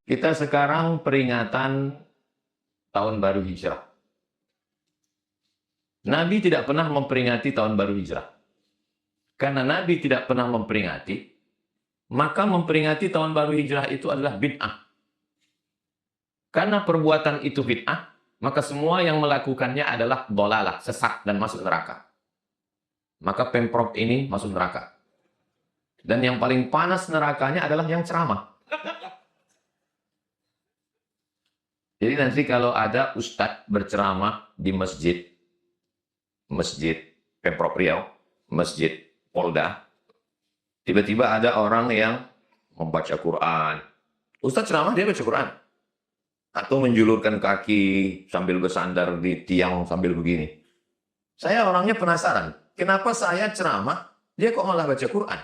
Kita sekarang peringatan tahun baru hijrah. Nabi tidak pernah memperingati tahun baru hijrah. Karena Nabi tidak pernah memperingati, maka memperingati tahun baru hijrah itu adalah bid'ah. Karena perbuatan itu bid'ah, maka semua yang melakukannya adalah dolalah, sesat, dan masuk neraka. Maka Pemprov ini masuk neraka. Dan yang paling panas nerakanya adalah yang ceramah. Jadi nanti kalau ada ustadz berceramah di masjid Pemprov Riau, masjid Polda, tiba-tiba ada orang yang membaca Quran. Ustadz ceramah dia baca Quran. Atau menjulurkan kaki sambil bersandar di tiang sambil begini. Saya orangnya penasaran, kenapa saya ceramah, dia kok malah baca Quran?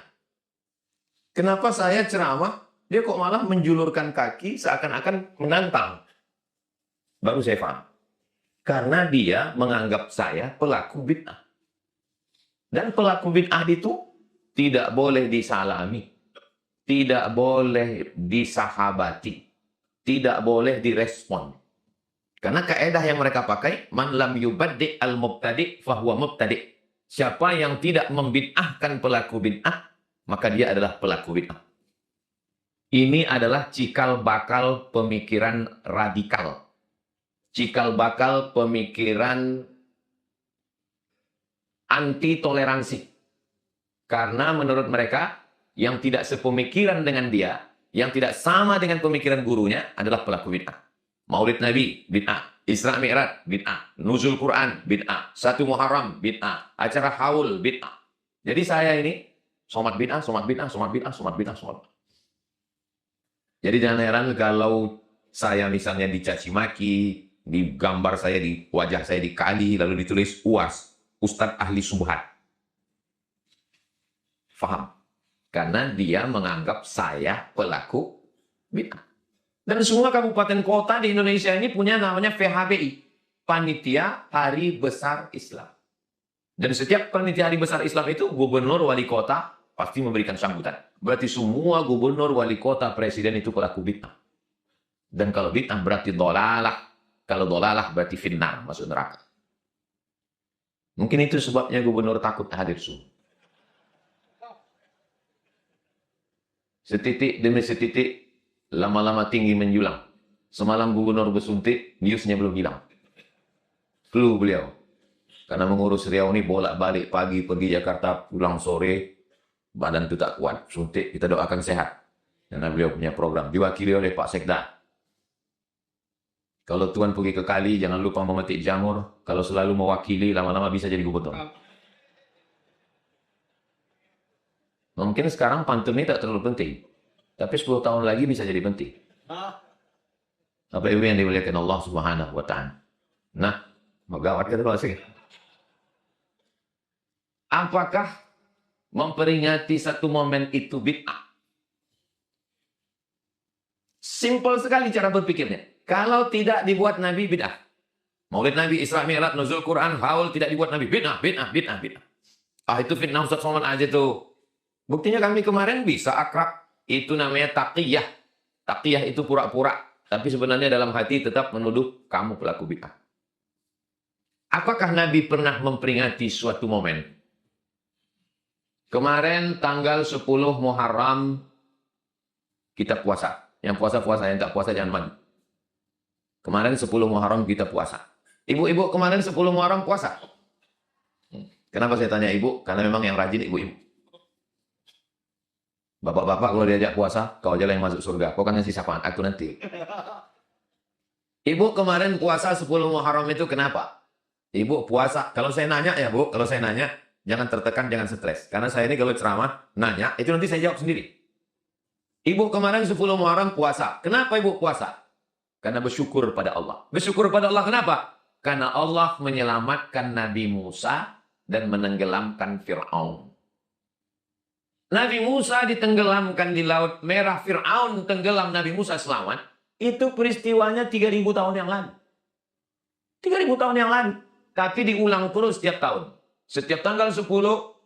Kenapa saya ceramah, dia kok malah menjulurkan kaki seakan-akan menantang? Baru saya paham. Karena dia menganggap saya pelaku bid'ah. Dan pelaku bid'ah itu tidak boleh disalami, tidak boleh disahabati, tidak boleh direspon. Karena kaidah yang mereka pakai, man lam yubaddi al-mubtadi fahuwa mubtadi. Siapa yang tidak membid'ahkan pelaku bid'ah, maka dia adalah pelaku bid'ah. Ini adalah cikal bakal pemikiran radikal. Cikal bakal pemikiran anti toleransi. Karena menurut mereka, yang tidak sepemikiran dengan dia, yang tidak sama dengan pemikiran gurunya adalah pelaku bid'ah. Maulid Nabi, bid'ah. Isra Mi'raj, bid'ah. Nuzul Quran, bid'ah. 1 Muharram, bid'ah. Acara haul, bid'ah. Jadi saya ini, somat bid'ah, somat bid'ah, somat bid'ah, somat bid'ah, somat bid'ah. Jadi jangan heran kalau saya misalnya dicaci maki, di gambar saya, di wajah saya dikali, lalu ditulis UAS, Ustadz Ahli Subhat. Faham? Karena dia menganggap saya pelaku bid'ah. Dan semua kabupaten kota di Indonesia ini punya namanya PHBI, Panitia Hari Besar Islam. Dan setiap panitia Hari Besar Islam itu gubernur, wali kota pasti memberikan sambutan. Berarti semua gubernur, wali kota, presiden itu pelaku bid'ah. Dan kalau bid'ah berarti dolalah. Kalau dolalah berarti finnar, masuk neraka. Mungkin itu sebabnya gubernur takut hadir semua. Setitik demi setitik, lama-lama tinggi menjulang. Semalam gubernur bersuntik, biusnya belum hilang. Flu beliau. Karena mengurus Riau ini bolak-balik pagi pergi Jakarta, pulang sore, badan itu tak kuat. Suntik, kita doakan sehat. Karena beliau punya program, diwakili oleh Pak Sekda. Kalau Tuhan pergi ke kali, jangan lupa memetik jamur. Kalau selalu mewakili, lama-lama bisa jadi gubernur. Mungkin sekarang pantun ini tak terlalu penting. Tapi 10 tahun lagi bisa jadi penting. Apa itu yang dimuliakan Allah Subhanahu wa Ta'ala. Nah, megawat kata bahasa. Apakah memperingati satu momen itu bid'ah? Simpel sekali cara berpikirnya. Kalau tidak dibuat Nabi, bid'ah. Maulid Nabi, Isra Mi'raj, Nuzul Quran, haul tidak dibuat Nabi, bid'ah, bid'ah, bid'ah, bid'ah. Ah, itu fitnah Ustaz Somad aja tuh. Buktinya kami kemarin bisa akrab. Itu namanya taqiyah. Taqiyah itu pura-pura. Tapi sebenarnya dalam hati tetap menuduh kamu pelaku bid'ah. Apakah Nabi pernah memperingati suatu momen? Kemarin tanggal 10 Muharram kita puasa. Yang puasa-puasa, yang tak puasa jangan mandi. Kemarin 10 Muharram kita puasa. Ibu-ibu kemarin 10 Muharram puasa. Kenapa saya tanya ibu? Karena memang yang rajin ibu-ibu. Bapak-bapak kalau diajak puasa, kau aja yang masuk surga. Kau kan ngasih sapaan, aku nanti. Ibu kemarin puasa 10 Muharram itu kenapa? Ibu puasa, kalau saya nanya ya bu, kalau saya nanya, jangan tertekan, jangan stres. Karena saya ini kalau ceramah, nanya, itu nanti saya jawab sendiri. Ibu kemarin 10 Muharram puasa. Kenapa ibu puasa? Karena bersyukur pada Allah. Bersyukur pada Allah kenapa? Karena Allah menyelamatkan Nabi Musa dan menenggelamkan Fir'aun. Nabi Musa ditenggelamkan di Laut Merah, Fir'aun tenggelam, Nabi Musa selamat. Itu peristiwanya 3.000 tahun yang lalu. 3.000 tahun yang lalu. Tapi diulang terus setiap tahun. Setiap tanggal 10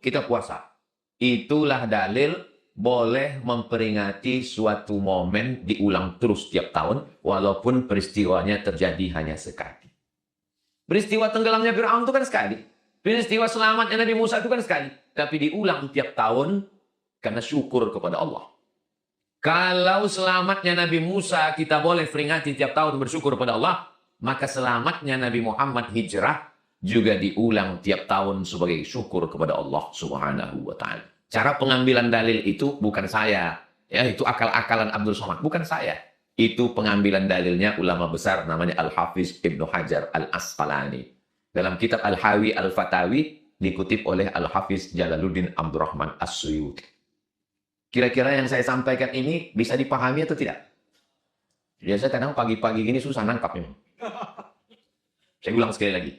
kita puasa. Itulah dalil boleh memperingati suatu momen diulang terus tiap tahun, walaupun peristiwanya terjadi hanya sekali. Peristiwa tenggelamnya Fir'aun itu kan sekali. Peristiwa selamatnya Nabi Musa itu kan sekali. Tapi diulang tiap tahun karena syukur kepada Allah. Kalau selamatnya Nabi Musa kita boleh peringati tiap tahun bersyukur kepada Allah, maka selamatnya Nabi Muhammad hijrah juga diulang tiap tahun sebagai syukur kepada Allah Subhanahu wa Ta'ala. Cara pengambilan dalil itu bukan saya. Ya, itu akal-akalan Abdul Somad. Bukan saya. Itu pengambilan dalilnya ulama besar namanya Al-Hafiz Ibnu Hajar Al-Asqalani. Dalam kitab Al-Hawi Al-Fatawi dikutip oleh Al-Hafiz Jalaluddin Abdurrahman As-Suyuti. Kira-kira yang saya sampaikan ini bisa dipahami atau tidak? Biasa kadang pagi-pagi gini susah nangkapnya. Saya ulang sekali lagi.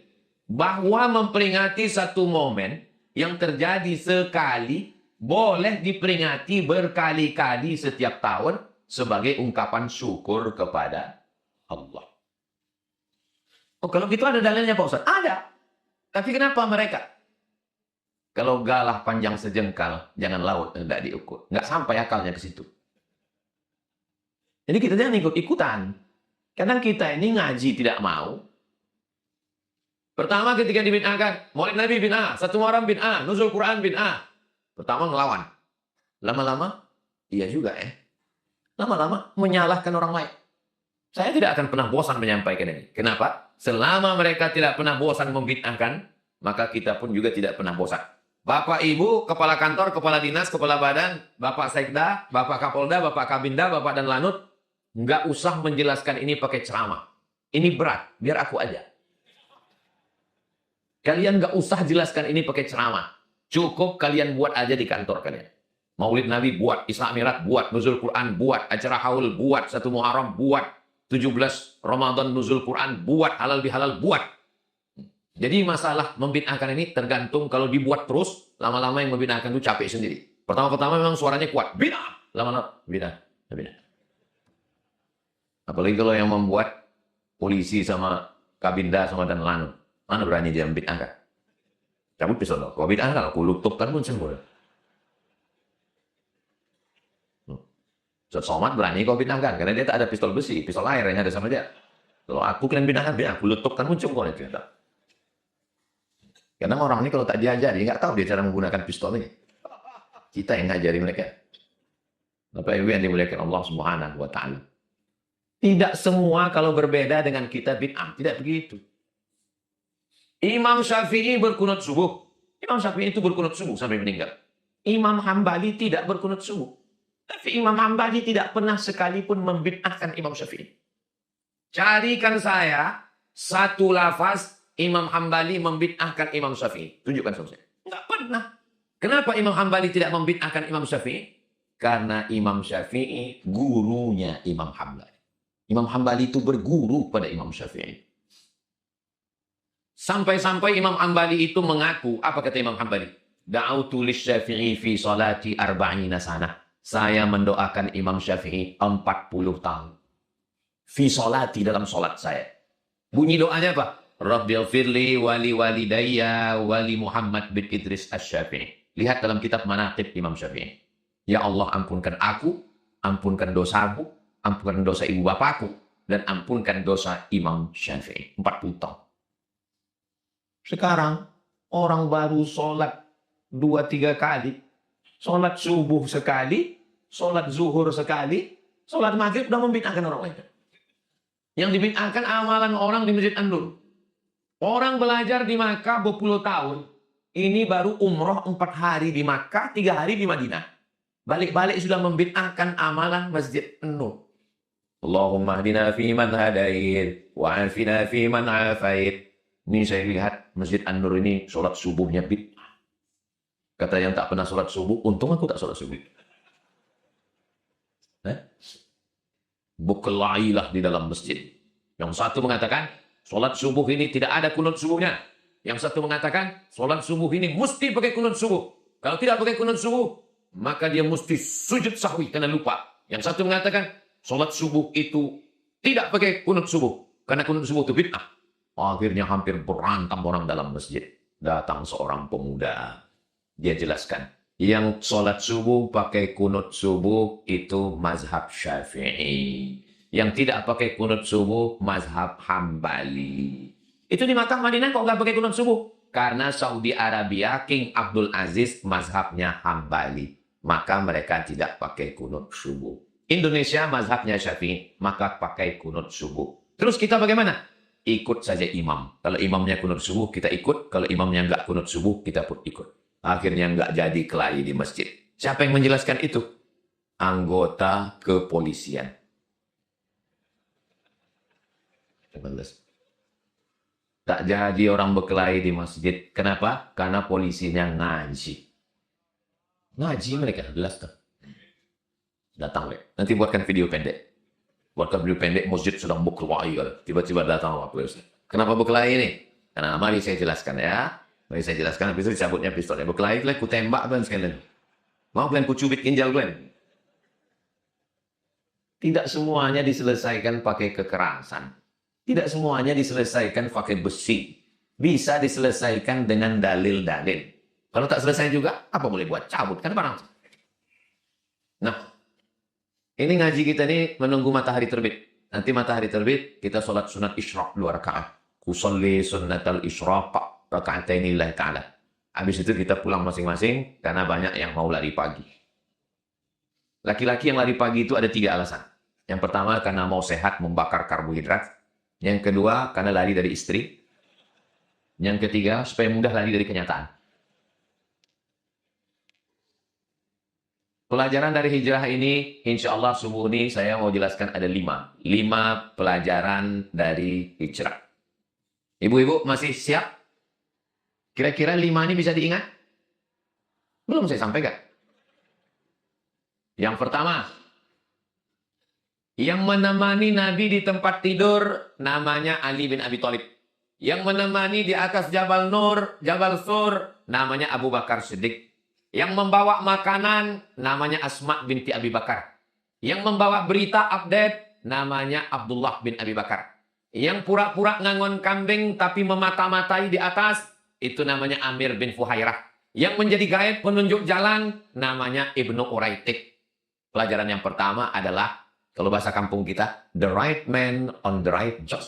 Bahwa memperingati satu momen yang terjadi sekali boleh diperingati berkali-kali setiap tahun sebagai ungkapan syukur kepada Allah. Oh, kalau gitu ada dalilnya Pak Ustaz? Ada. Tapi kenapa mereka? Kalau galah panjang sejengkal, jangan laut hendak diukur. Nggak sampai akalnya ke situ. Jadi kita jangan ikut-ikutan. Kadang kita ini ngaji tidak mau. Pertama ketika dibid'ahkan, Maulid Nabi bid'ah, satu Muharram bid'ah, nuzul Quran bid'ah. Pertama ngelawan. Lama-lama, iya juga ya. Lama-lama menyalahkan orang lain. Saya tidak akan pernah bosan menyampaikan ini. Kenapa? Selama mereka tidak pernah bosan membid'ahkan, maka kita pun juga tidak pernah bosan. Bapak, Ibu, Kepala Kantor, Kepala Dinas, Kepala Badan, Bapak Sekda, Bapak Kapolda, Bapak Kabinda, Bapak dan Lanut, nggak usah menjelaskan ini pakai ceramah. Ini berat, biar aku aja. Kalian nggak usah jelaskan ini pakai ceramah. Cukup kalian buat aja di kantor kalian. Maulid Nabi buat, Isra Mi'raj buat, nuzul Quran buat, acara haul buat, satu Muharram buat, 17 Ramadan nuzul Quran buat, halal bihalal buat. Jadi masalah membid'ahkan ini tergantung kalau dibuat terus, lama-lama yang membid'ahkan itu capek sendiri. Pertama-tama memang suaranya kuat, bid'ah, lama-lama bid'ah. Apalagi kalau yang membuat polisi sama Kabinda sama dan Lanut. Mana berani dia membid'ahkan? Cabut pistol lo. Kalau bid'ahkan, aku lutupkan pun sembuh. Ustaz Somad berani kau bid'ahkan karena dia tak ada pistol besi, pistol air yang ada sama dia. Kalau aku kalian bid'ahkan, aku lutupkan pun sembuh. Karena orang ini kalau tak diajari, nggak tahu dia cara menggunakan pistol ini. Kita yang ngajari mereka. Bapak Ibu yang dimuliakan Allah Subhanahu wa Ta'ala. Tidak semua kalau berbeda dengan kita bid'ah, tidak begitu. Imam Syafi'i berkunut subuh. Imam Syafi'i itu berkunut subuh sampai meninggal. Imam Hambali tidak berkunut subuh. Tapi Imam Hambali tidak pernah sekalipun membid'ahkan Imam Syafi'i. Carikan saya satu lafaz Imam Hambali membid'ahkan Imam Syafi'i. Tunjukkan sama saya. Enggak pernah. Kenapa Imam Hambali tidak membid'ahkan Imam Syafi'i? Karena Imam Syafi'i gurunya Imam Hambali. Imam Hambali itu berguru pada Imam Syafi'i. Sampai-sampai Imam Hambali itu mengaku, apa kata Imam Hambali? Da'autu lisyafi'i fi salati arba'ina sanah. Saya mendoakan Imam Syafi'i 40 tahun. Fi salati, dalam salat saya. Bunyi doanya apa? Rabbighfirli wali walidayya wali Muhammad bin Idris Asy-Syafi'i. Lihat dalam kitab Manaqib Imam Syafi'i. Ya Allah, ampunkan aku, ampunkan dosaku, ampunkan dosa ibu bapakku, dan ampunkan dosa Imam Syafi'i. 40 tahun. Sekarang, orang baru sholat 2-3 kali. Sholat subuh sekali, sholat zuhur sekali, sholat maghrib udah membid'ahkan orang lain. Yang dibid'ahkan amalan orang di Masjid An-Nur. Orang belajar di Makkah berpuluh tahun. Ini baru umroh 4 hari di Makkah, 3 hari di Madinah. Balik-balik sudah membid'ahkan amalan Masjid An-Nur. Allahumma hdina fi man hadait, wa'afina fi man afait. Ini saya lihat Masjid An-Nur ini sholat subuhnya bid'ah. Kata yang tak pernah sholat subuh, untung aku tak sholat subuh. Berkelailah di dalam masjid. Yang satu mengatakan, sholat subuh ini tidak ada kunut subuhnya. Yang satu mengatakan, sholat subuh ini mesti pakai kunut subuh. Kalau tidak pakai kunut subuh, maka dia mesti sujud sahwi karena lupa. Yang satu mengatakan, sholat subuh itu tidak pakai kunut subuh. Karena kunut subuh itu bid'ah. Akhirnya hampir berantem orang dalam masjid. Datang seorang pemuda. Dia jelaskan. Yang sholat subuh pakai kunut subuh itu mazhab Syafi'i. Yang tidak pakai kunut subuh mazhab Hambali. Itu di Makkah Madinah kok nggak pakai kunut subuh? Karena Saudi Arabia King Abdul Aziz mazhabnya Hambali. Maka mereka tidak pakai kunut subuh. Indonesia mazhabnya Syafi'i, maka pakai kunut subuh. Terus kita bagaimana? Ikut saja imam. Kalau imamnya kunut subuh, kita ikut. Kalau imamnya nggak kunut subuh, kita pun ikut. Akhirnya nggak jadi kelahi di masjid. Siapa yang menjelaskan itu? Anggota kepolisian. Tak jadi orang berkelahi di masjid. Kenapa? Karena polisinya ngaji. Ngaji mereka, jelas tuh. Datang, nanti buatkan video pendek. Buatkan video pendek, masjid sedang berkelahi. Tiba-tiba datang waktu. Kenapa berkelahi ini? Karena mari saya jelaskan ya. Mari saya jelaskan, habis itu dicabutnya pistolnya. Berkelahi, ku tembak kalian sekalian. Mau kalian ku cubit ginjal kalian. Tidak semuanya diselesaikan pakai kekerasan. Tidak semuanya diselesaikan pakai besi. Bisa diselesaikan dengan dalil-dalil. Kalau tak selesai juga, apa boleh buat? Cabut, kan barang. Nah, ini ngaji kita ini menunggu matahari terbit. Nanti matahari terbit, kita sholat sunat isyraq 2 rakaat. Kusalli sunnatal isyraq raka'ataini lillahi ta'ala. Habis itu kita pulang masing-masing karena banyak yang mau lari pagi. Laki-laki yang lari pagi itu ada 3 alasan. Yang pertama karena mau sehat, membakar karbohidrat. Yang kedua karena lari dari istri. Yang ketiga supaya mudah lari dari kenyataan. Pelajaran dari hijrah ini, insya Allah subuh ini saya mau jelaskan ada 5. 5 pelajaran dari hijrah. Ibu-ibu masih siap? Kira-kira 5 ini bisa diingat? Belum saya sampaikan. Yang pertama, yang menemani Nabi di tempat tidur namanya Ali bin Abi Thalib. Yang menemani di atas Jabal Nur, Jabal Sur, namanya Abu Bakar Siddiq. Yang membawa makanan namanya Asma binti Abi Bakar. Yang membawa berita update namanya Abdullah bin Abi Bakar. Yang pura-pura ngangon kambing tapi memata-matai di atas, itu namanya Amir bin Fuhairah. Yang menjadi guide penunjuk jalan namanya Ibnu Uraitik. Pelajaran yang pertama adalah, kalau bahasa kampung kita, the right man on the right job.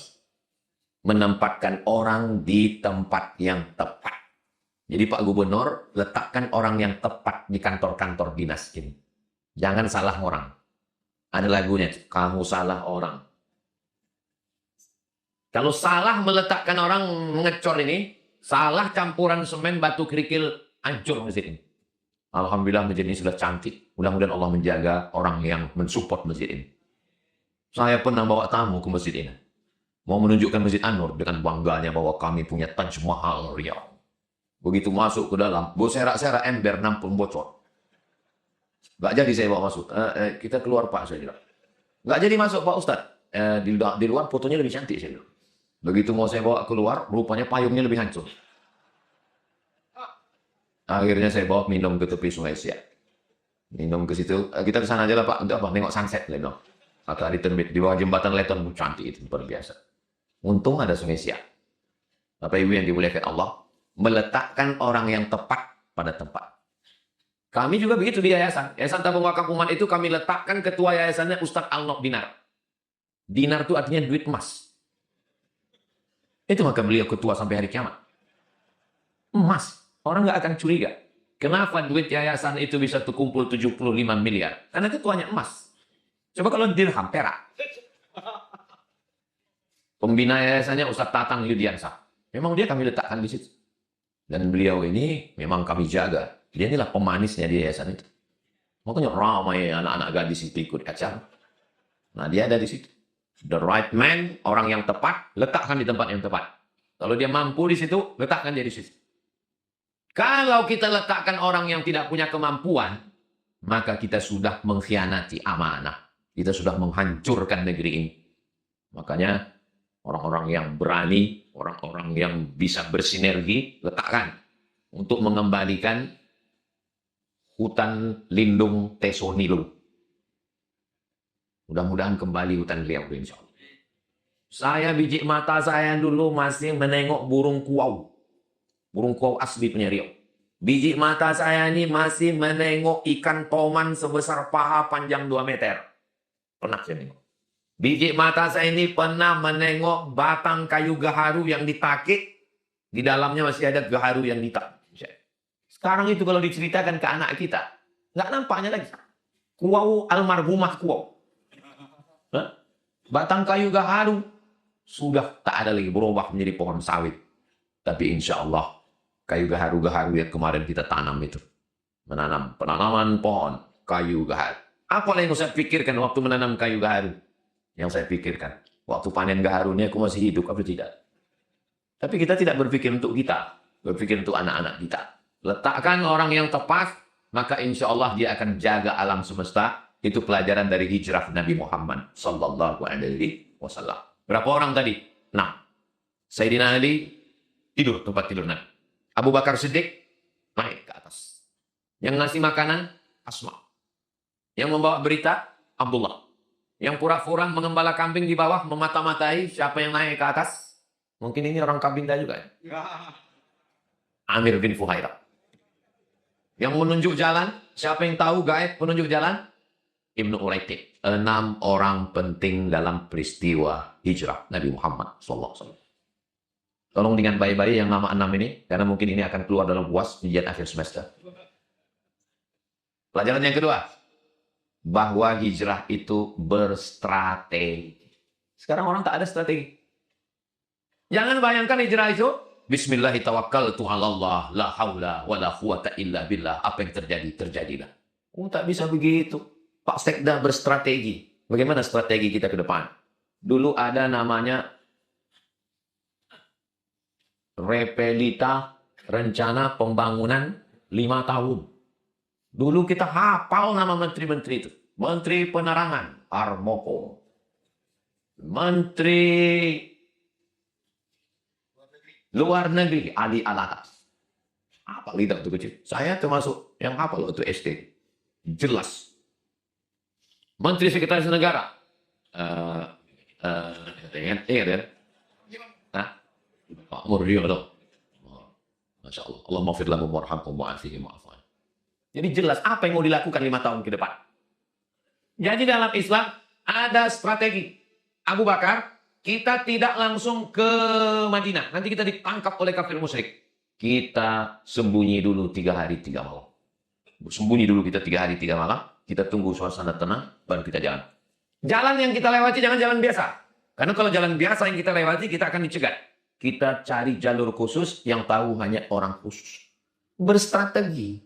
Menempatkan orang di tempat yang tepat. Jadi Pak Gubernur, letakkan orang yang tepat di kantor-kantor dinas ini. Jangan salah orang. Ada lagunya, kamu salah orang. Kalau salah meletakkan orang mengecor ini, salah campuran semen, batu kerikil, hancur masjid ini. Alhamdulillah masjid ini sudah cantik. Mudah-mudahan Allah menjaga orang yang mensupport masjid ini. Saya pernah bawa tamu ke masjid ini. Mau menunjukkan Masjid An-Nur dengan bangganya bahwa kami punya Taj Mahal Riau. Begitu masuk ke dalam, gue serak-serak ember 60 bocor. Gak jadi saya bawa masuk. Kita keluar Pak, saya bilang. Gak jadi masuk Pak Ustadz. Di luar fotonya lebih cantik, saya bilang. Begitu mau saya bawa keluar, rupanya payungnya lebih hancur. Akhirnya saya bawa minum ke tepi Sungai Siak. Minum ke situ. Kita ke sana aja lah Pak. Untuk apa? Nengok sunset. Matahari terbit. Di bawah jembatan Leton. Cantik itu. Luar biasa. Untung ada Sungai Siak. Bapak Ibu yang dimuliakan Allah. Meletakkan orang yang tepat pada tempat. Kami juga begitu di yayasan. Yayasan Tabung Wakaf Umat itu kami letakkan ketua yayasannya Ustadz Alnok Dinar. Dinar itu artinya duit emas. Itu maka beliau ketua sampai hari kiamat. Emas. Orang nggak akan curiga. Kenapa duit yayasan itu bisa terkumpul 75 miliar? Karena ketuanya emas. Coba kalau dirham, perak. Pembina yayasannya Ustadz Tatang Yudiansah. Memang dia kami letakkan di situ. Dan beliau ini memang kami jaga. Dia inilah pemanisnya di yayasan itu. Makanya ramai anak-anak gadis itu ikut acara. Nah dia ada di situ. The right man, orang yang tepat, letakkan di tempat yang tepat. Kalau dia mampu di situ, letakkan dia di situ. Kalau kita letakkan orang yang tidak punya kemampuan, maka kita sudah mengkhianati amanah. Kita sudah menghancurkan negeri ini. Makanya orang-orang yang berani, orang-orang yang bisa bersinergi, letakkan untuk mengembalikan hutan lindung Tesonilo. Mudah-mudahan kembali hutan beliau, insya Allah. Saya biji mata saya dulu masih menengok burung kuau. Burung kuau asli punya Riau. Biji mata saya ini masih menengok ikan toman sebesar paha panjang 2 meter. Pernah saya nengok. Biji mata saya ini pernah menengok batang kayu gaharu yang ditakik. Di dalamnya masih ada gaharu yang ditakik. Sekarang itu kalau diceritakan ke anak kita, nggak nampaknya lagi. Kuau almarhumah kuau. Batang kayu gaharu sudah tak ada lagi, berubah menjadi pohon sawit. Tapi insya Allah kayu gaharu-gaharu yang kemarin kita tanam itu. Menanam penanaman pohon kayu gaharu. Apa yang saya pikirkan waktu menanam kayu gaharu? Yang saya pikirkan, waktu panen gaharunya aku masih hidup apa tidak? Tapi kita tidak berpikir untuk kita, berpikir untuk anak-anak kita. Letakkan orang yang tepat, maka insya Allah dia akan jaga alam semesta. Itu pelajaran dari hijrah Nabi Muhammad Sallallahu Alaihi Wasallam. Berapa orang tadi? 6. Sayyidina Ali tidur tempat tidur Nabi. Abu Bakar Siddiq naik ke atas. Yang ngasih makanan, Asma. Yang membawa berita, Abdullah. Yang pura-pura mengembala kambing di bawah, memata-matai siapa yang naik ke atas. Mungkin ini orang Kabinda juga ya. Amir bin Fuhairah. Yang menunjuk jalan, siapa yang tahu gaib penunjuk jalan? Ibnu Uraitib. 6 orang penting dalam peristiwa hijrah Nabi Muhammad SAW. Tolong dengan baik-baik yang nama 6 ini, karena mungkin ini akan keluar dalam UAS ujian akhir semester. Pelajaran yang kedua, bahwa hijrah itu berstrategi. Sekarang orang tak ada strategi. Jangan bayangkan hijrah itu, Bismillahirrahmanirrahim, la haula wa la quwata illa billah. Apa yang terjadi, terjadilah. Oh, tak bisa begitu. Pak Sekda berstrategi. Bagaimana strategi kita ke depan? Dulu ada namanya Repelita Rencana Pembangunan 5 tahun. Dulu kita hafal nama menteri-menteri itu. Menteri Penerangan, Armoko. Menteri Luar Negeri, Ali Alatas. Apa lidah itu kecil? Saya termasuk yang hafal waktu SD. Jelas. Menteri Sekretaris Negara. Ingat ya? Pak Muryono. Masya Allah. Allah maafir lahu warhamhum wa'afihim wa'afan. Jadi jelas apa yang mau dilakukan 5 tahun ke depan. Jadi dalam Islam ada strategi. Abu Bakar, kita tidak langsung ke Madinah. Nanti kita ditangkap oleh kafir musyrik. Kita sembunyi dulu 3 hari 3 malam. Sembunyi dulu kita 3 hari 3 malam. Kita tunggu suasana tenang, baru kita jalan. Jalan yang kita lewati jangan jalan biasa. Karena kalau jalan biasa yang kita lewati, kita akan dicegat. Kita cari jalur khusus yang tahu hanya orang khusus. Berstrategi.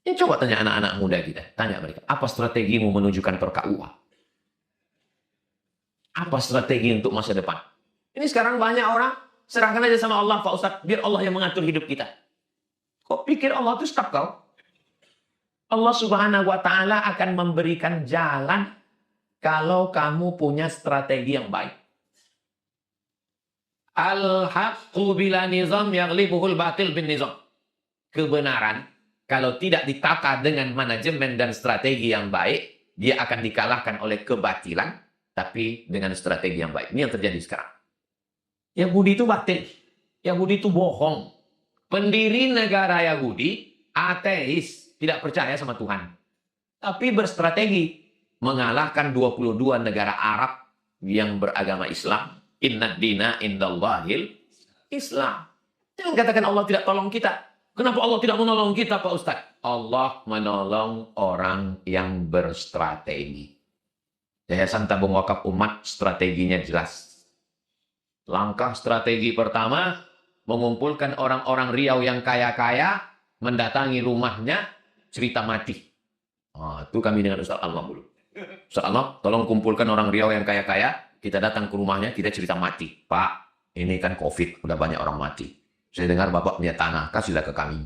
Ya, coba tanya anak-anak muda kita. Tanya mereka, apa strategimu menunjukkan perKUA? Apa strategi untuk masa depan? Ini sekarang banyak orang, serahkan aja sama Allah, Pak Ustadz. Biar Allah yang mengatur hidup kita. Kok pikir Allah itu stuck kau? Allah Subhanahu wa Ta'ala akan memberikan jalan kalau kamu punya strategi yang baik. Al-haqqu bila nizam yaghlibuhul batil bin nizam. Kebenaran, kalau tidak ditata dengan manajemen dan strategi yang baik, dia akan dikalahkan oleh kebatilan, tapi dengan strategi yang baik. Ini yang terjadi sekarang. Yahudi itu batil. Yahudi itu bohong. Pendiri negara Yahudi, ateis. Tidak percaya sama Tuhan. Tapi berstrategi mengalahkan 22 negara Arab yang beragama Islam. Inna dina indallahil Islam. Jangan katakan Allah tidak tolong kita. Kenapa Allah tidak menolong kita, Pak Ustadz? Allah menolong orang yang berstrategi. Yayasan Tabung Wakaf Umat strateginya jelas. Langkah strategi pertama, mengumpulkan orang-orang Riau yang kaya-kaya, mendatangi rumahnya, cerita mati. Itu kami dengan Ustaz Alma dulu. Ustaz Alma, tolong kumpulkan orang Riau yang kaya-kaya. Kita datang ke rumahnya, kita cerita mati. Pak, ini kan COVID, udah banyak orang mati. Saya dengar Bapak punya tanah, kasihlah ke kami.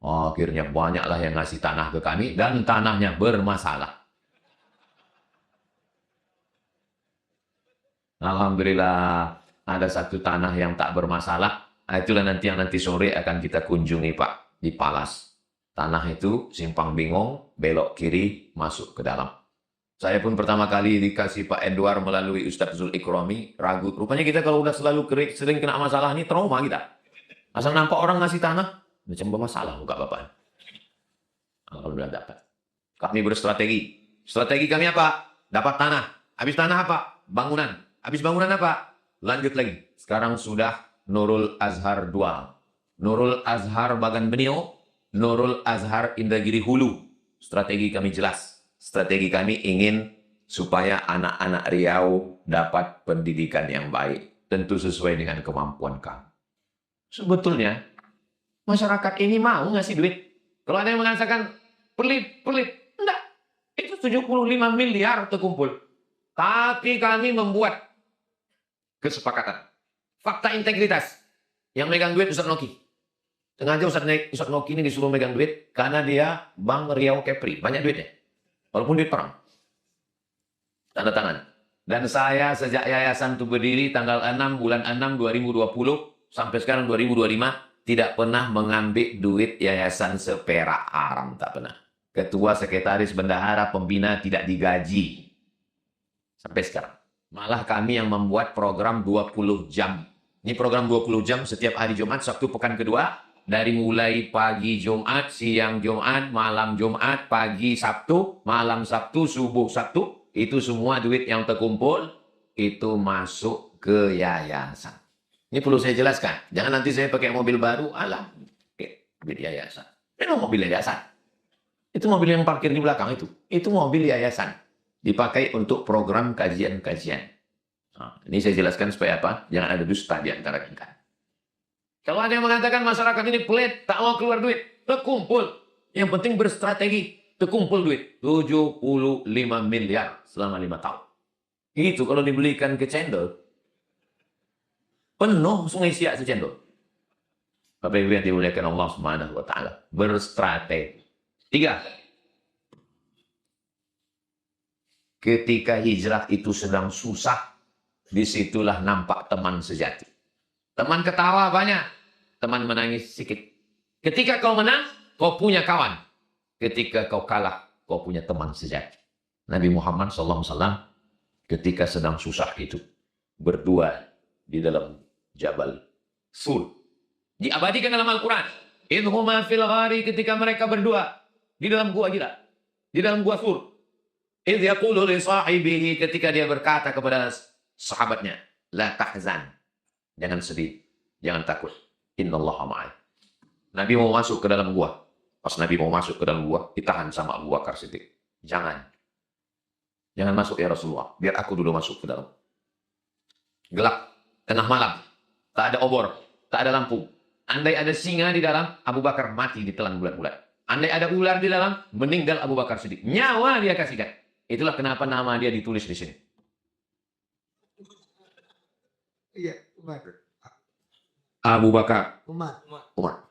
Akhirnya banyaklah yang ngasih tanah ke kami, dan tanahnya bermasalah. Alhamdulillah, ada satu tanah yang tak bermasalah. Itulah nanti yang nanti sore akan kita kunjungi, Pak, di Palas. Tanah itu simpang bingung, belok kiri, masuk ke dalam. Saya pun pertama kali dikasih Pak Edward melalui Ustadz Zul Ikrami, ragu. Rupanya kita kalau udah selalu sering kena masalah ini, trauma kita. Asal nampak orang ngasih tanah, Macam bermasalah muka bapak. Alhamdulillah dapat. Kami berstrategi. Strategi kami apa? Dapat tanah. Habis tanah apa? Bangunan. Habis bangunan apa? Lanjut lagi. Sekarang sudah Nurul Azhar Dual. Nurul Azhar Bagan Benio. Nurul Azhar Indragiri Hulu. Strategi kami jelas. Strategi kami ingin supaya anak-anak Riau dapat pendidikan yang baik. Tentu sesuai dengan kemampuan kami. Sebetulnya, masyarakat ini mau ngasih duit. Kalau ada yang mengatakan pelit, enggak. Itu 75 miliar terkumpul. Tapi kami membuat kesepakatan. Fakta integritas. Yang megang duit Ustaz Noki. Sengaja Ustaz Noki ini disuruh megang duit karena dia Bank Riau Kepri. Banyak duitnya. Walaupun duit perang. Tanda tangan. Dan saya sejak yayasan itu berdiri tanggal 6 bulan 6 2020 sampai sekarang 2025 tidak pernah mengambil duit yayasan seperak haram, tak pernah. Ketua, sekretaris, bendahara, pembina tidak digaji. Sampai sekarang. Malah kami yang membuat program 20 jam. Ini program 20 jam setiap hari Jumat, Sabtu pekan kedua. Dari mulai pagi Jumat, siang Jumat, malam Jumat, pagi Sabtu, malam Sabtu, subuh Sabtu. Itu semua duit yang terkumpul, itu masuk ke yayasan. Ini perlu saya jelaskan. Jangan nanti saya pakai mobil baru, alah, mobil yayasan. Memang mobil yayasan. Itu mobil yang parkir di belakang itu. Itu mobil yayasan. Dipakai untuk program kajian-kajian. Nah, ini saya jelaskan supaya apa? Jangan ada dusta di antara kita. Kalau ada yang mengatakan masyarakat ini pelit, tak mau keluar duit, terkumpul. Yang penting berstrategi. Terkumpul duit. 75 miliar selama 5 tahun. Itu kalau dibelikan ke cendol, penuh Sungai Siak secendol. Bapak Ibu yang dimuliakan Allah Subhanahu wa taala, berstrategi. 3. Ketika hijrah itu sedang susah, disitulah nampak teman sejati. Teman ketawa banyak, teman menangis sedikit. Ketika kau menang, kau punya kawan. Ketika kau kalah, kau punya teman sejati. Nabi Muhammad SAW ketika sedang susah itu berdua di dalam Jabal Sur. Diabadikan dalam Al-Quran. Idhuma fil ghari, ketika mereka berdua di dalam gua gila. Di dalam gua Sur. Idh yaqulu li sahibihi, ketika dia berkata kepada sahabatnya, la tahzan. Jangan sedih, jangan takut. Innallaha ma'ai. Nabi mau masuk ke dalam gua. Pas Nabi mau masuk ke dalam gua, ditahan sama Abu Bakar Siddiq. Jangan masuk ya Rasulullah. Biar aku dulu masuk ke dalam. Gelap, tengah malam. Tak ada obor, tak ada lampu. Andai ada singa di dalam, Abu Bakar mati ditelan bulat-bulat. Andai ada ular di dalam, meninggal Abu Bakar Siddiq. Nyawa dia kasihkan. Itulah kenapa nama dia ditulis di sini. Iya, Umar. Abu Bakar. Umar.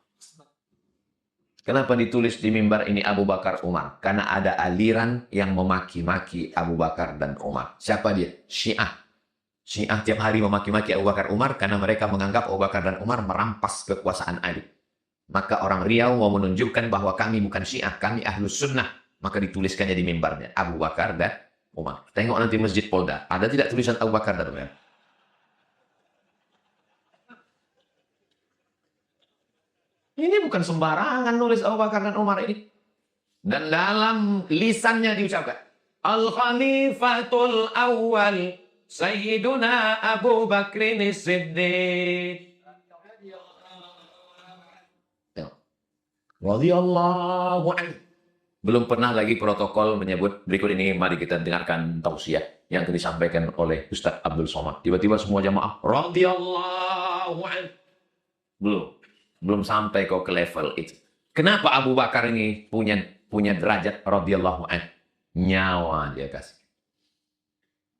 Kenapa ditulis di mimbar ini Abu Bakar Umar? Karena ada aliran yang memaki-maki Abu Bakar dan Umar. Siapa dia? Syiah. Syiah tiap hari memaki-maki Abu Bakar Umar karena mereka menganggap Abu Bakar dan Umar merampas kekuasaan Ali. Maka orang Riau mau menunjukkan bahwa kami bukan Syiah, kami Ahlus Sunnah. Maka dituliskannya di mimbarnya Abu Bakar dan Umar. Tengok nanti Masjid Polda. Ada tidak tulisan Abu Bakar dan Umar? Ini bukan sembarangan nulis Abu Bakar dan Umar ini. Dan dalam lisannya diucapkan, Al-Khalifatul Awwal Sayyiduna Abu Bakrin Siddiq. Radhiyallahu anhu. Belum pernah lagi protokol menyebut, berikut ini mari kita dengarkan tausiah yang disampaikan oleh Ustaz Abdul Somad. Tiba-tiba semua jamaah, radhiyallahu anhu. Belum sampai kau ke level itu. Kenapa Abu Bakar ini punya derajat radhiyallahu anhu? Nyawa dia kasih.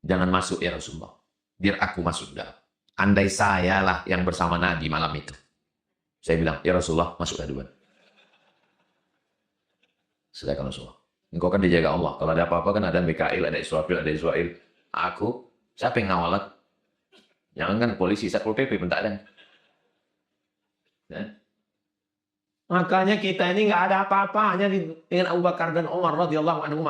Jangan masuk ya Rasulullah. Biar aku masuk dalam. Andai saya lah yang bersama Nabi malam itu. Saya bilang, ya Rasulullah, masuklah duluan. Silakan Rasulullah. Engkau kan dijaga Allah. Kalau ada apa-apa kan ada Mikail, ada Israfil, ada Israel. Aku, siapa yang ngawalat? Jangan kan polisi, Satpol PP pun tak ada. Dan makanya kita ini nggak ada apa-apanya dengan Abu Bakar dan Umar radhiyallahu anhu.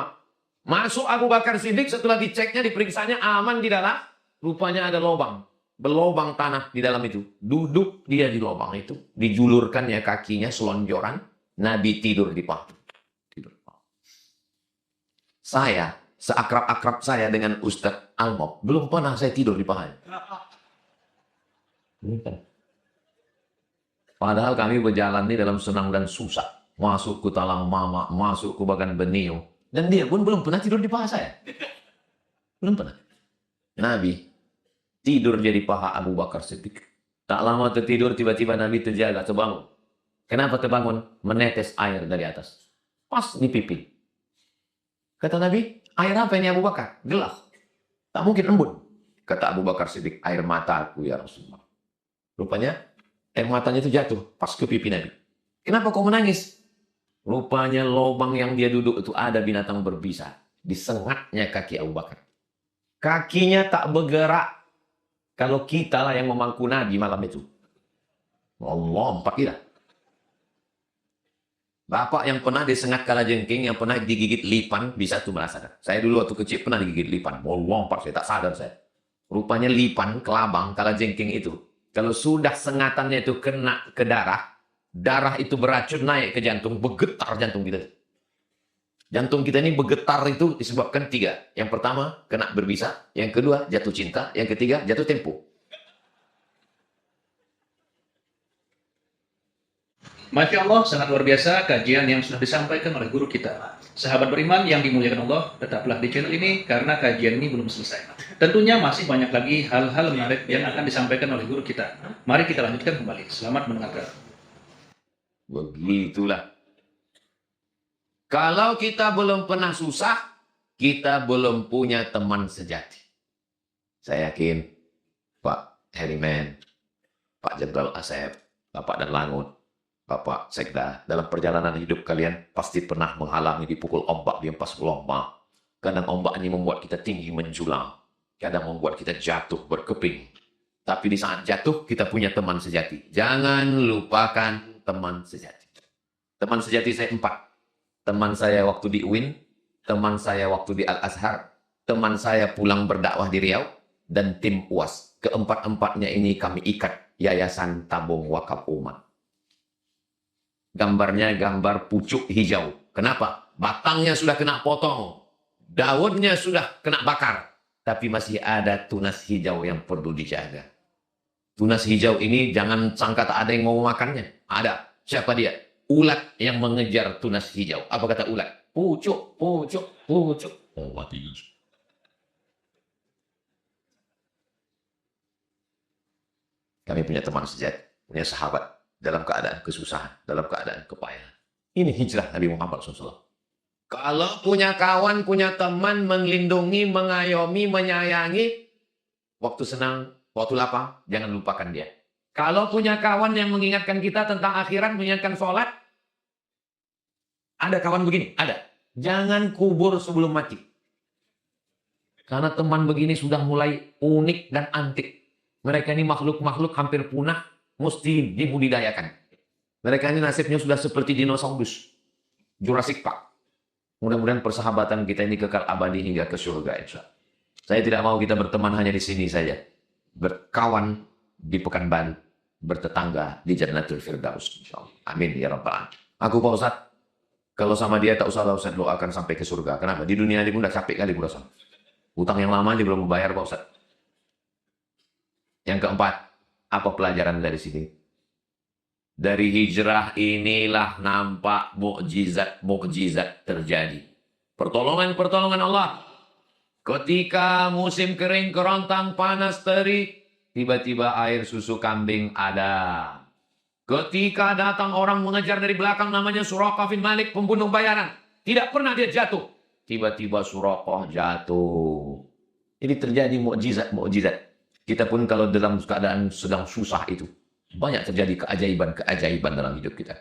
Masuk Abu Bakar Siddiq setelah diceknya, diperiksanya aman di dalam, rupanya ada lubang. berlobang tanah di dalam itu. Duduk dia di lubang itu, dijulurkannya kakinya selonjoran, Nabi tidur di paha. Tidur. Saya, seakrab-akrab saya dengan Ustadz Almob, belum pernah saya tidur di paha. Padahal kami berjalan ini dalam senang dan susah. Masuk ke Talang Mama, masuk ke Bagan Benio. Dan dia pun belum pernah tidur di paha saya. Belum pernah. Nabi tidur jadi paha Abu Bakar Siddiq. Tak lama tertidur, tiba-tiba Nabi terjaga, terbangun. Kenapa terbangun? Menetes air dari atas. Pas di pipi. Kata Nabi, air apa ini Abu Bakar? Gelap. Tak mungkin embun. Kata Abu Bakar Siddiq, air mataku ya Rasulullah. Rupanya air matanya itu jatuh pas ke pipi Nabi. Kenapa kau menangis? Rupanya lubang yang dia duduk itu ada binatang berbisa. Disengatnya kaki Abu Bakar. Kakinya tak bergerak. Kalau kita lah yang memangku Nabi malam itu. Allah, empat kita. Bapak yang pernah disengat kalajengking, yang pernah digigit lipan, bisa tuh merasakan. Saya dulu waktu kecil pernah digigit lipan. Allah, empat saya tak sadar saya. Rupanya lipan, kelabang, kalajengking itu. Kalau sudah sengatannya itu kena ke darah, darah itu beracun naik ke jantung, bergetar jantung kita. Jantung kita ini bergetar itu disebabkan 3. Yang pertama, kena berbisa. Yang kedua, jatuh cinta. Yang ketiga, jatuh tempo. Masya Allah, sangat luar biasa kajian yang sudah disampaikan oleh guru kita. Sahabat beriman yang dimuliakan Allah, tetaplah di channel ini karena kajian ini belum selesai. Tentunya masih banyak lagi hal-hal menarik yang akan disampaikan oleh guru kita. Mari kita lanjutkan kembali. Selamat mendengarkan. Begitulah. Kalau kita belum pernah susah, kita belum punya teman sejati. Saya yakin Pak Herimen, Pak Jenderal Asep, Bapak dan Langut, Bapak Sekda, dalam perjalanan hidup kalian pasti pernah menghalangi dipukul ombak di empas gelombang. Kadang ombak ini membuat kita tinggi menjulang. Kadang membuat kita jatuh berkeping. Tapi di saat jatuh, kita punya teman sejati. Jangan lupakan teman sejati. Teman sejati saya 4. Teman saya waktu di UIN, teman saya waktu di Al-Azhar, teman saya pulang berdakwah di Riau, dan tim UAS. Keempat-empatnya ini kami ikat Yayasan Tabung Wakaf Umat. Gambarnya gambar pucuk hijau. Kenapa? Batangnya sudah kena potong, daunnya sudah kena bakar, tapi masih ada tunas hijau yang perlu dijaga. Tunas hijau ini jangan sangka tak ada yang mau makannya. Ada. Siapa dia? Ulat yang mengejar tunas hijau. Apa kata ulat? Pucuk, pucuk, pucuk. Oh, mati. Kami punya teman sejati, punya sahabat dalam keadaan kesusahan, dalam keadaan kepayahan. Ini hijrah Nabi Muhammad SAW. Kalau punya kawan, punya teman, melindungi, mengayomi, menyayangi, waktu senang, waktu lapang, jangan lupakan dia. Kalau punya kawan yang mengingatkan kita tentang akhirat, mengingatkan sholat, ada kawan begini, ada. Jangan kubur sebelum mati. Karena teman begini sudah mulai unik dan antik. Mereka ini makhluk-makhluk hampir punah, mesti dibudidayakan. Mereka ini nasibnya sudah seperti dinosaurus, Jurassic Park. Mudah-mudahan persahabatan kita ini kekal abadi hingga ke surga, insya Allah. Saya tidak mau kita berteman hanya di sini saja. Berkawan di Pekanbaru, bertetangga di Jannatul Firdaus, insya Allah. Amin ya rabbal alamin. Aku Pak Ustadz, kalau sama dia tak usah Ustadz doakan sampai ke surga. Kenapa? Di dunia ini pun udah capek kali Ustadz. Utang yang lama aja belum membayar Pak Ustadz. Yang keempat, apa pelajaran dari sini? Dari hijrah inilah nampak mukjizat terjadi. Pertolongan Allah. Ketika musim kering, kerontang, panas, terik, tiba-tiba air susu kambing ada. Ketika datang orang mengejar dari belakang namanya Suraqah bin Malik, pembunuh bayaran. Tidak pernah dia jatuh. Tiba-tiba Suraqah jatuh. Ini terjadi mukjizat. Kita pun kalau dalam keadaan sedang susah itu, banyak terjadi keajaiban-keajaiban dalam hidup kita.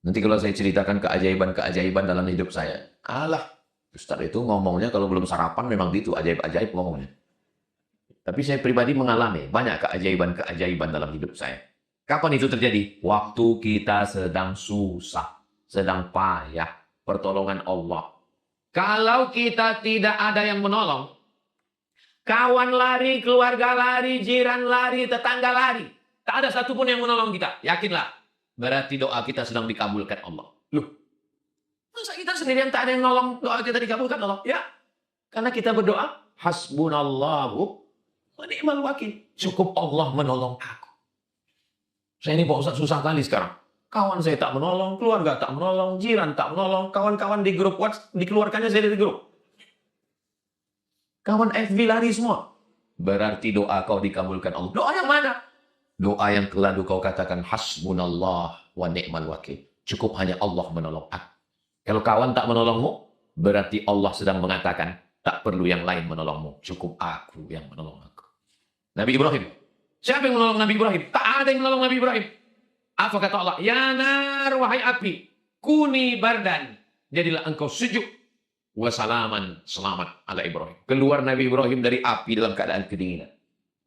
Nanti kalau saya ceritakan keajaiban-keajaiban dalam hidup saya, alah, Ustaz itu ngomongnya kalau belum sarapan memang gitu, ajaib-ajaib ngomongnya. Tapi saya pribadi mengalami banyak keajaiban-keajaiban dalam hidup saya. Kapan itu terjadi? Waktu kita sedang susah, sedang payah, pertolongan Allah. Kalau kita tidak ada yang menolong, Kawan lari, keluarga lari, jiran lari, tetangga lari. Tak ada satupun yang menolong kita. Yakinlah. Berarti doa kita sedang dikabulkan Allah. Loh, masa kita sendirian tak ada yang nolong doa kita dikabulkan Allah? Ya, karena kita berdoa, hasbunallahu wa ni'mal wakil. Cukup Allah menolong aku. Saya ini Pak Ustaz susah kali sekarang. Kawan saya tak menolong, keluarga tak menolong, jiran tak menolong, kawan-kawan di grup WhatsApp dikeluarkannya saya dari grup. Kawan FB lari semua. Berarti doa kau dikabulkan Allah. Doa yang mana? Doa yang telah kau katakan hasbunallah wa ni'mal wakil. Cukup hanya Allah menolong aku. Kalau kawan tak menolongmu, berarti Allah sedang mengatakan tak perlu yang lain menolongmu. Cukup aku yang menolong aku. Nabi Ibrahim. Siapa yang menolong Nabi Ibrahim? Tak ada yang menolong Nabi Ibrahim. Apa kata Allah? Ya nar, wahai api, kuni bardan. Jadilah engkau sejuk. Wassalaman, selamat ala Ibrahim. Keluar Nabi Ibrahim dari api dalam keadaan kedinginan.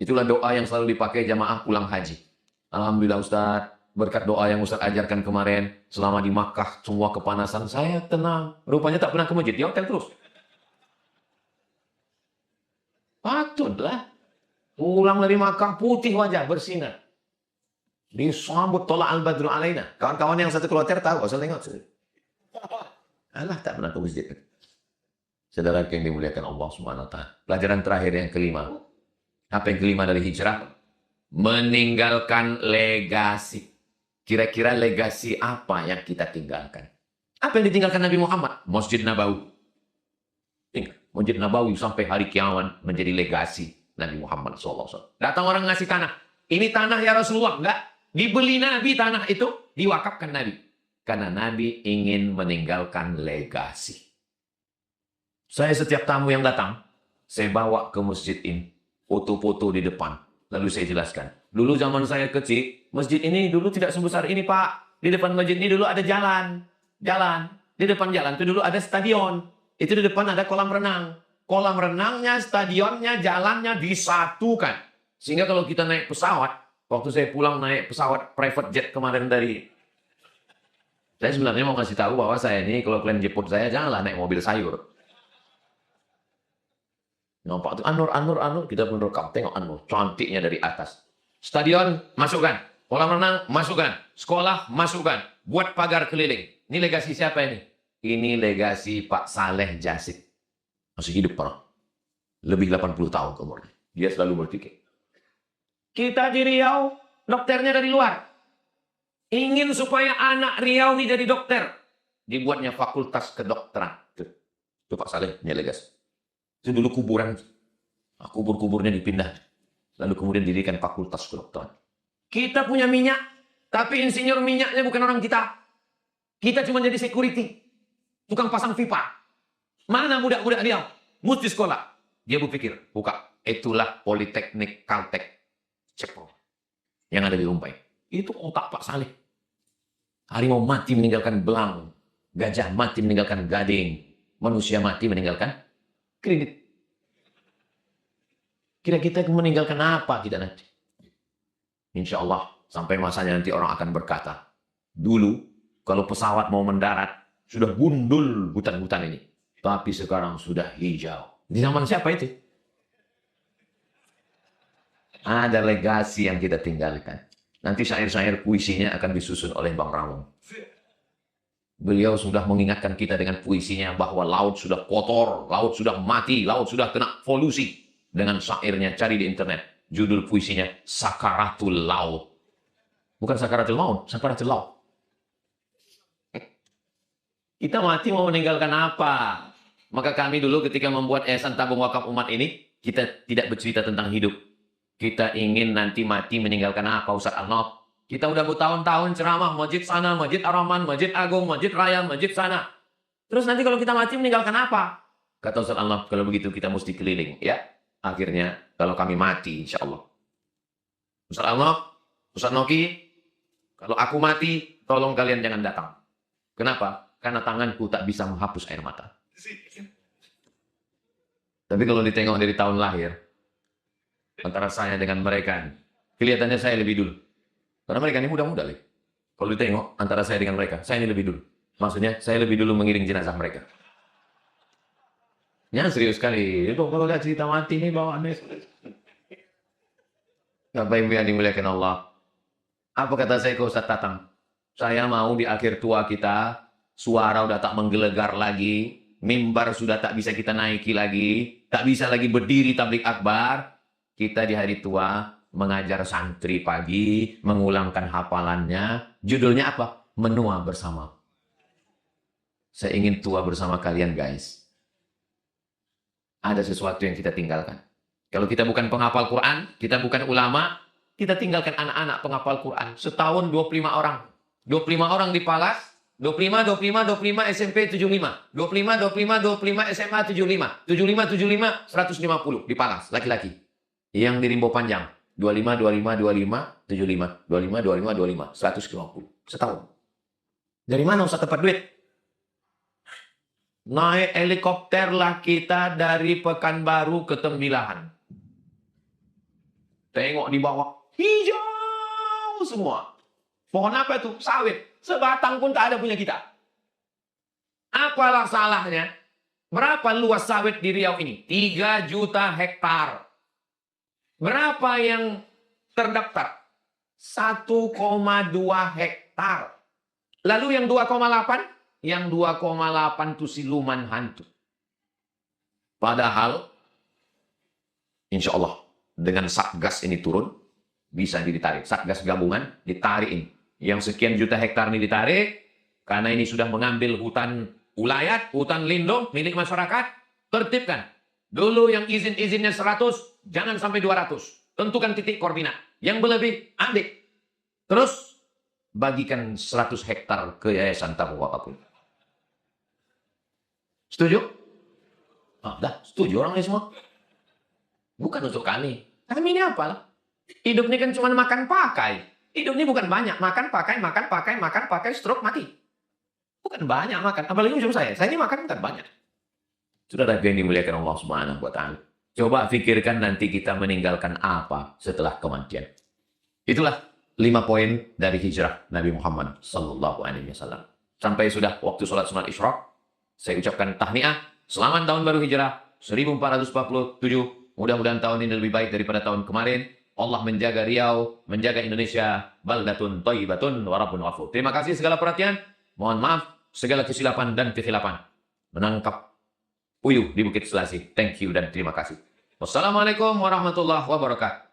Itulah doa yang selalu dipakai jamaah pulang haji. Alhamdulillah Ustaz, berkat doa yang Ustaz ajarkan kemarin, selama di Makkah semua kepanasan, saya tenang. Rupanya tak pernah ke masjid, di hotel terus. Patutlah. Pulang dari Makkah putih wajah, bersinar. Disambut tolak al-badru alaina. Kawan-kawan yang satu keluar tahu, asal tengok. Allah tak pernah ke masjid. Saudara yang dimuliakan Allah Subhanahu wa taala. Pelajaran terakhir yang kelima. Apa yang kelima dari hijrah? Meninggalkan legasi. Kira-kira legasi apa yang kita tinggalkan? Apa yang ditinggalkan Nabi Muhammad? Masjid Nabawi. Ingat, Masjid Nabawi sampai hari kiamat menjadi legasi Nabi Muhammad SAW. Datang orang ngasih tanah. Ini tanah ya Rasulullah. Enggak. Dibeli Nabi tanah itu, diwakafkan Nabi. Karena Nabi ingin meninggalkan legasi. Saya setiap tamu yang datang, saya bawa ke masjid ini. Foto-foto di depan. Lalu saya jelaskan. Dulu zaman saya kecil, masjid ini dulu tidak sebesar ini Pak. Di depan masjid ini dulu ada jalan. Jalan. Di depan jalan itu dulu ada stadion. Itu di depan ada kolam renang. Kolam renangnya, stadionnya, jalannya disatukan. Sehingga kalau kita naik pesawat, waktu saya pulang naik pesawat private jet kemarin dari... Saya sebenarnya mau kasih tahu bahwa saya ini, kalau kalian jemput saya, janganlah naik mobil sayur. Nampak tuh Anur, kita pun rekam. Tengok Anur, cantiknya dari atas. Stadion, masukkan. Kolam renang, masukkan. Sekolah, masukkan. Buat pagar keliling. Ini legasi siapa ini? Ini legasi Pak Saleh Jasik. Masih hidup Pak. Lebih 80 tahun umurnya. Dia selalu berpikir. Kita di Riau, dokternya dari luar. Ingin supaya anak Riau ini jadi dokter. Dibuatnya fakultas kedokteran. Itu Pak Saleh, punya legasi. Itu dulu kuburan. Kubur-kuburnya dipindah. Lalu kemudian didirikan fakultas kedokteran. Kita punya minyak, tapi insinyur minyaknya bukan orang kita. Kita cuma jadi security. Tukang pasang pipa. Mana budak-budak Riau? Mesti sekolah. Dia berpikir, buka. Itulah Politeknik Kaltek. Cepro. Yang ada di Rumpai. Itu otak Pak Saleh. Harimau mati meninggalkan belang. Gajah mati meninggalkan gading. Manusia mati meninggalkan kredit. Kira kita meninggalkan apa kita nanti? Insya Allah sampai masanya nanti orang akan berkata, dulu kalau pesawat mau mendarat sudah gundul hutan-hutan ini, tapi sekarang sudah hijau. Di zaman siapa itu? Ada legasi yang kita tinggalkan. Nanti syair-syair puisinya akan disusun oleh Bang Ramon. Beliau sudah mengingatkan kita dengan puisinya bahwa laut sudah kotor, laut sudah mati, laut sudah kena polusi. Dengan syairnya, cari di internet. Judul puisinya, Sakaratul Laut. Bukan Sakaratul Maut, Sakaratul Laut. Kita mati mau meninggalkan apa? Maka kami dulu ketika membuat Yayasan Tabung Wakaf Umat ini, kita tidak bercerita tentang hidup. Kita ingin nanti mati meninggalkan apa, Ustaz Arnold? Kita udah bertahun-tahun ceramah, masjid sana, masjid Ar-Rahman, masjid Agung, masjid Raya, masjid sana. Terus nanti kalau kita mati meninggalkan apa? Kata Ustaz Arnold, kalau begitu kita mesti keliling. Ya, akhirnya kalau kami mati, insya Allah. Ustaz Arnold, Ustaz Noki, kalau aku mati, tolong kalian jangan datang. Kenapa? Karena tanganku tak bisa menghapus air mata. Tapi kalau ditengok dari tahun lahir, antara saya dengan mereka, kelihatannya saya lebih dulu. Karena mereka ini muda-muda. Kalau ditengok antara saya dengan mereka, saya ini lebih dulu. Maksudnya, saya lebih dulu mengiring jenazah mereka. Ya serius sekali. Itu kalau lihat cerita mati ini bawaannya. Bapak Ibu yang dimuliakan Allah. Apa kata saya ke Ustaz Tatang? Saya mau di akhir tua kita, suara udah tak menggelegar lagi, mimbar sudah tak bisa kita naiki lagi, tak bisa lagi berdiri tablik akbar. Kita di hari tua mengajar santri pagi, mengulangkan hafalannya. Judulnya apa? Menua bersama. Saya ingin tua bersama kalian, guys. Ada sesuatu yang kita tinggalkan. Kalau kita bukan penghafal Quran, kita bukan ulama, kita tinggalkan anak-anak penghafal Quran. Setahun 25 orang. 25 orang di Palas, 25, 25, 25 SMP 75. 25, 25, 25 SMA 75. 75, 75, 150 di Palas, laki-laki. Yang di Rimbo Panjang, 25, 25, 25, 75. 25, 25, 25, 150. Setahun. Dari mana Ustaz dapat duit? Naik helikopter lah kita dari Pekanbaru ke Tembilahan. Tengok di bawah, hijau semua. Pohon apa itu? Sawit. Sebatang pun tak ada punya kita. Apalah salahnya? Berapa luas sawit di Riau ini? 3 juta hektar. Berapa yang terdaftar? 1,2 hektar. Lalu yang 2,8? Yang 2,8 itu siluman hantu. Padahal, insya Allah, dengan Satgas ini turun, bisa ditarik. Satgas gabungan, ditarikin. Yang sekian juta hektar ini ditarik, karena ini sudah mengambil hutan ulayat, hutan lindung, milik masyarakat, tertibkan. Dulu yang izin-izinnya 100, jangan sampai 200. Tentukan titik koordinat. Yang berlebih, ambil. Terus, bagikan 100 hektar ke Yayasan Tabung Wakafun. Setuju? Dah, setuju orang ini semua. Bukan untuk kami. Kami ini apalah? Hidup ini kan cuma makan pakai. Hidup ini bukan banyak. Makan, pakai, stroke, mati. Bukan banyak makan. Apalagi macam saya. Saya ini makan bukan banyak. Saudara yang dimuliakan Allah Subhanahu wa Ta'ala. Coba pikirkan nanti kita meninggalkan apa setelah kematian. Itulah 5 poin dari hijrah Nabi Muhammad sallallahu alaihi wasallam. Sampai sudah waktu sholat sunat Isyraq, saya ucapkan tahniah, selamat tahun baru hijrah 1447. Mudah-mudahan tahun ini lebih baik daripada tahun kemarin. Allah menjaga Riau, menjaga Indonesia, baldatun thayyibatun wa rabbun ghafur. Terima kasih segala perhatian. Mohon maaf segala kesilapan dan kekhilapan. Menangkap puyuh di Bukit Selasi. Thank you dan terima kasih. Wassalamualaikum warahmatullahi wabarakatuh.